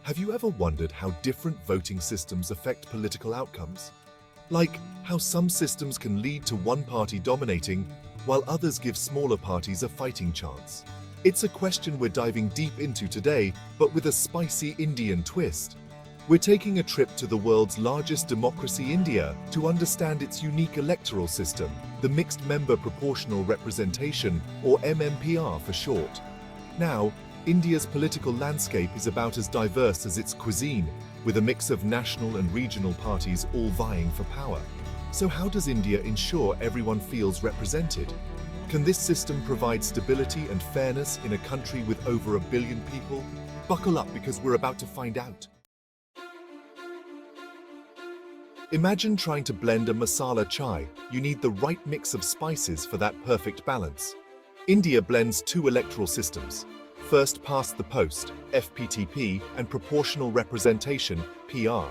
Have you ever wondered how different voting systems affect political outcomes? Like how some systems can lead to one party dominating, while others give smaller parties a fighting chance. It's a question we're diving deep into today, but with a spicy Indian twist. We're taking a trip to the world's largest democracy, India, to understand its unique electoral system, the Mixed Member Proportional Representation, or MMPR for short. Now, India's political landscape is about as diverse as its cuisine, with a mix of national and regional parties all vying for power. So how does India ensure everyone feels represented? Can this system provide stability and fairness in a country with over 1 billion people? Buckle up because we're about to find out. Imagine trying to blend a masala chai. You need the right mix of spices for that perfect balance. India blends two electoral systems. First past the post, FPTP, and proportional representation, PR.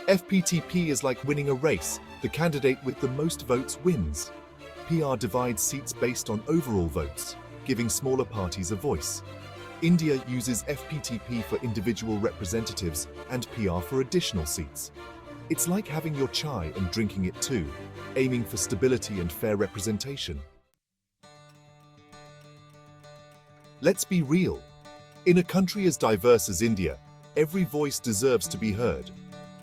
FPTP is like winning a race. The candidate with the most votes wins. PR divides seats based on overall votes, giving smaller parties a voice. India uses FPTP for individual representatives and PR for additional seats. It's like having your chai and drinking it too, aiming for stability and fair representation. Let's be real. In a country as diverse as India, every voice deserves to be heard.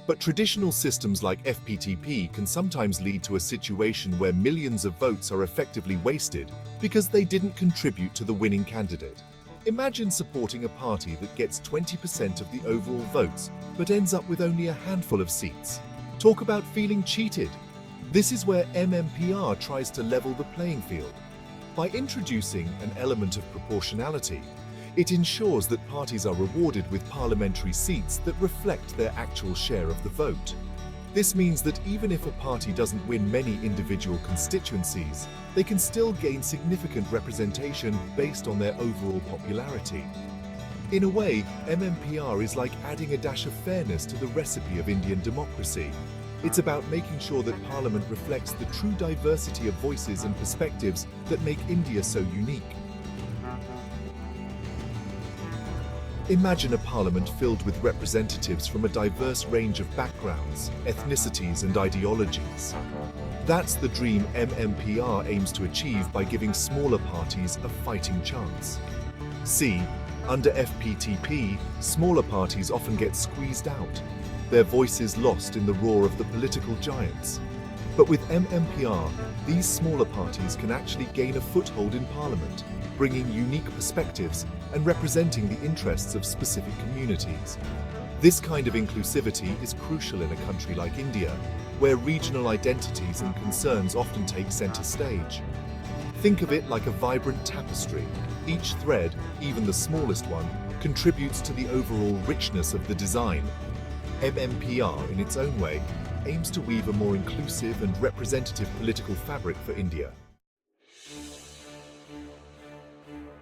But traditional systems like FPTP can sometimes lead to a situation where millions of votes are effectively wasted because they didn't contribute to the winning candidate. Imagine supporting a party that gets 20% of the overall votes but ends up with only a handful of seats. Talk about feeling cheated. This is where MMPR tries to level the playing field. By introducing an element of proportionality, it ensures that parties are rewarded with parliamentary seats that reflect their actual share of the vote. This means that even if a party doesn't win many individual constituencies, they can still gain significant representation based on their overall popularity. In a way, MMPR is like adding a dash of fairness to the recipe of Indian democracy. It's about making sure that Parliament reflects the true diversity of voices and perspectives that make India so unique. Imagine a parliament filled with representatives from a diverse range of backgrounds, ethnicities, and ideologies. That's the dream MMPR aims to achieve by giving smaller parties a fighting chance. See, under FPTP, smaller parties often get squeezed out, their voices lost in the roar of the political giants. But with MMPR, these smaller parties can actually gain a foothold in Parliament, bringing unique perspectives and representing the interests of specific communities. This kind of inclusivity is crucial in a country like India, where regional identities and concerns often take center stage. Think of it like a vibrant tapestry. Each thread, even the smallest one, contributes to the overall richness of the design. MMPR, in its own way, aims to weave a more inclusive and representative political fabric for India.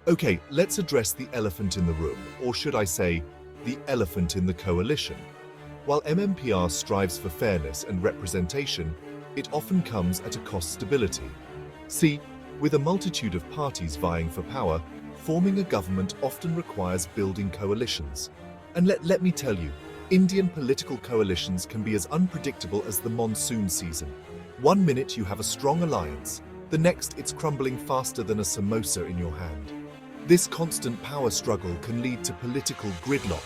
Okay, let's address the elephant in the room, or should I say, the elephant in the coalition. While MMPR strives for fairness and representation, it often comes at a cost stability. See, with a multitude of parties vying for power, forming a government often requires building coalitions. And let me tell you, Indian political coalitions can be as unpredictable as the monsoon season. One minute you have a strong alliance, the next it's crumbling faster than a samosa in your hand. This constant power struggle can lead to political gridlock,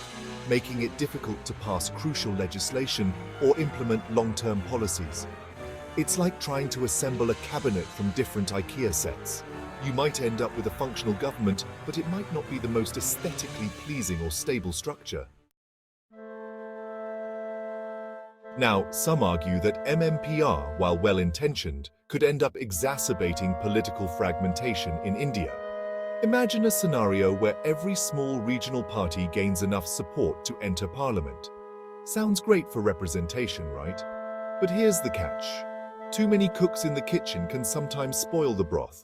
making it difficult to pass crucial legislation or implement long-term policies. It's like trying to assemble a cabinet from different IKEA sets. You might end up with a functional government, but it might not be the most aesthetically pleasing or stable structure. Now, some argue that MMPR, while well-intentioned, could end up exacerbating political fragmentation in India. Imagine a scenario where every small regional party gains enough support to enter parliament. Sounds great for representation, right? But here's the catch. Too many cooks in the kitchen can sometimes spoil the broth.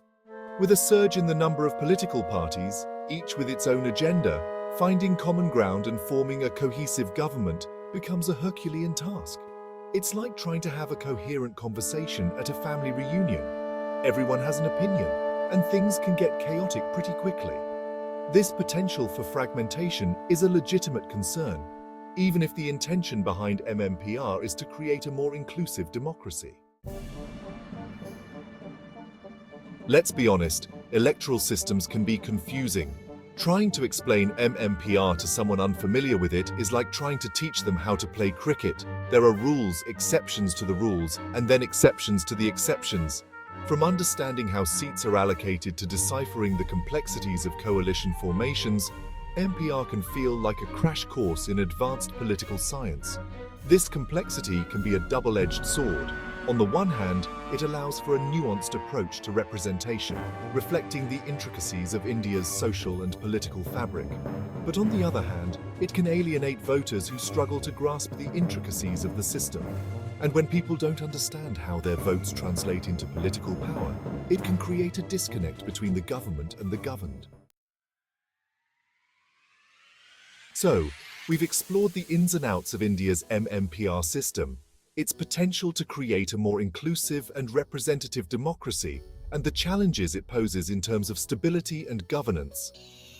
With a surge in the number of political parties, each with its own agenda, finding common ground and forming a cohesive government becomes a Herculean task. It's like trying to have a coherent conversation at a family reunion. Everyone has an opinion, and things can get chaotic pretty quickly. This potential for fragmentation is a legitimate concern. even if the intention behind MMPR is to create a more inclusive democracy. Let's be honest, electoral systems can be confusing. Trying to explain MMPR to someone unfamiliar with it is like trying to teach them how to play cricket. There are rules, exceptions to the rules, and then exceptions to the exceptions. From understanding how seats are allocated to deciphering the complexities of coalition formations, MPR can feel like a crash course in advanced political science. This complexity can be a double-edged sword. On the one hand, it allows for a nuanced approach to representation, reflecting the intricacies of India's social and political fabric. But on the other hand, it can alienate voters who struggle to grasp the intricacies of the system. And when people don't understand how their votes translate into political power, it can create a disconnect between the government and the governed. So, we've explored the ins and outs of India's MMPR system, its potential to create a more inclusive and representative democracy, and the challenges it poses in terms of stability and governance.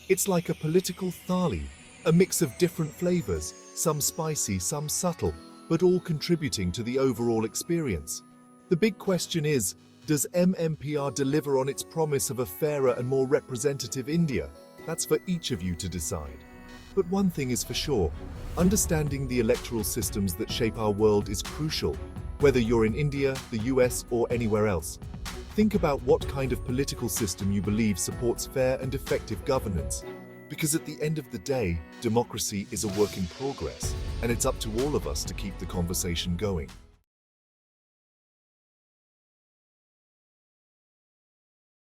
It's like a political thali, a mix of different flavors, some spicy, some subtle, but all contributing to the overall experience. The big question is, does MMPR deliver on its promise of a fairer and more representative India? That's for each of you to decide. But one thing is for sure, understanding the electoral systems that shape our world is crucial, whether you're in India, the US, or anywhere else. Think about what kind of political system you believe supports fair and effective governance. Because at the end of the day, democracy is a work in progress, and it's up to all of us to keep the conversation going.